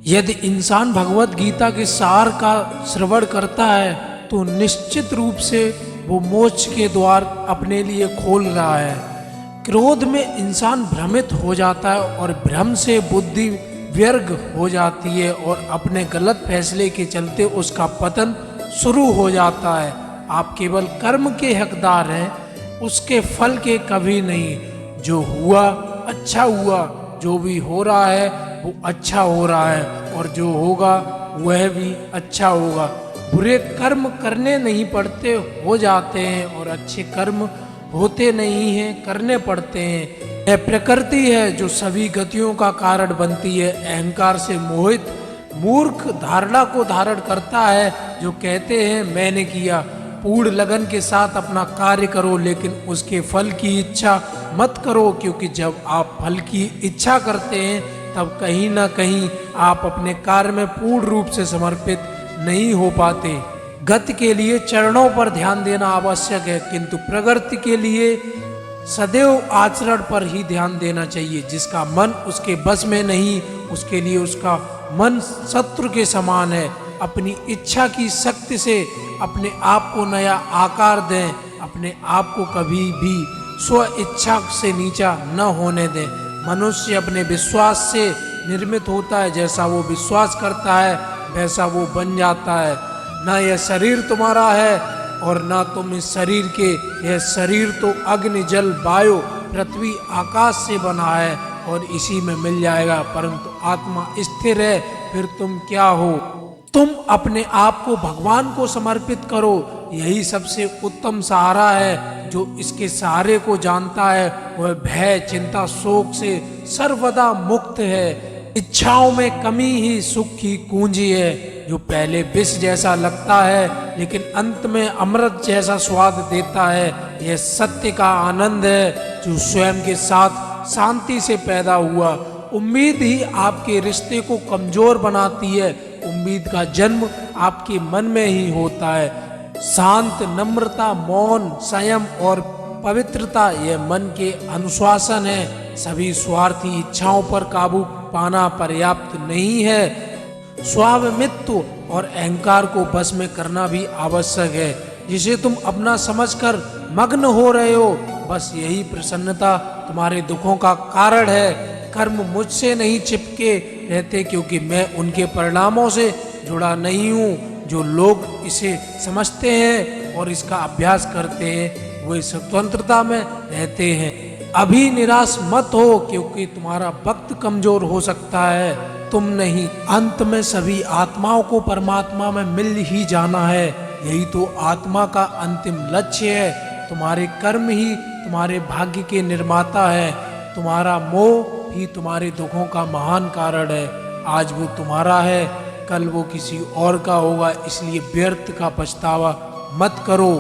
यदि इंसान भगवत गीता के सार का श्रवण करता है तो निश्चित रूप से वो मोक्ष के द्वार अपने लिए खोल रहा है। क्रोध में इंसान भ्रमित हो जाता है और भ्रम से बुद्धि व्यर्ग हो जाती है और अपने गलत फैसले के चलते उसका पतन शुरू हो जाता है। आप केवल कर्म के हकदार हैं, उसके फल के कभी नहीं। जो हुआ अच्छा हुआ, जो भी हो रहा है वो अच्छा हो रहा है और जो होगा वह भी अच्छा होगा। बुरे कर्म करने नहीं पड़ते, हो जाते हैं, और अच्छे कर्म होते नहीं हैं, करने पड़ते हैं। यह प्रकृति है जो सभी गतियों का कारण बनती है। अहंकार से मोहित मूर्ख धारणा को धारण करता है जो कहते हैं मैंने किया। पूर्ण लगन के साथ अपना कार्य करो, लेकिन उसके फल की इच्छा मत करो, क्योंकि जब आप फल की इच्छा करते हैं तब कहीं ना कहीं आप अपने कार्य में पूर्ण रूप से समर्पित नहीं हो पाते। गति के लिए चरणों पर ध्यान देना आवश्यक है, किंतु प्रगति के लिए सदैव आचरण पर ही ध्यान देना चाहिए। जिसका मन उसके बस में नहीं, उसके लिए उसका मन शत्रु के समान है। अपनी इच्छा की शक्ति से अपने आप को नया आकार दें। अपने आप को कभी भी स्व इच्छा से नीचा न होने दें। मनुष्य अपने विश्वास से निर्मित होता है। जैसा वो विश्वास करता है वैसा वो बन जाता है। ना यह शरीर तुम्हारा है और ना तुम इस शरीर के। यह शरीर तो अग्नि जल वायु पृथ्वी आकाश से बना है और इसी में मिल जाएगा, परंतु आत्मा स्थिर है। फिर तुम क्या हो? तुम अपने आप को भगवान को समर्पित करो, यही सबसे उत्तम सहारा है। जो इसके सहारे को जानता है वह भय चिंता शोक से सर्वदा मुक्त है। इच्छाओं में कमी ही सुख की कुंजी है। जो पहले विष जैसा लगता है लेकिन अंत में अमृत जैसा स्वाद देता है, यह सत्य का आनंद है जो स्वयं के साथ शांति से पैदा हुआ। उम्मीद ही आपके रिश्ते को कमजोर बनाती है। उम्मीद का जन्म आपके मन में ही होता है। शांत नम्रता मौन संयम और पवित्रता यह मन के अनुशासन है। सभी स्वार्थी इच्छाओं पर काबू पाना पर्याप्त नहीं है। स्वामित्व और अहंकार को बस में करना भी आवश्यक है। जिसे तुम अपना समझकर मग्न हो रहे हो, बस यही प्रसन्नता तुम्हारे दुखों का कारण है। कर्म मुझसे नहीं चिपके रहते, क्योंकि मैं उनके परिणामों से जुड़ा नहीं हूँ। जो लोग इसे समझते हैं और इसका अभ्यास करते हैं वे स्वतंत्रता में रहते हैं। अभी निराश मत हो, क्योंकि तुम्हारा वक्त कमजोर हो सकता है, तुम नहीं। अंत में सभी आत्माओं को परमात्मा में मिल ही जाना है। यही तो आत्मा का अंतिम लक्ष्य है। तुम्हारे कर्म ही तुम्हारे भाग्य के निर्माता है। तुम्हारा मोह ही तुम्हारे दुखों का महान कारण है। आज वो तुम्हारा है, कल वो किसी और का होगा, इसलिए व्यर्थ का पछतावा मत करो।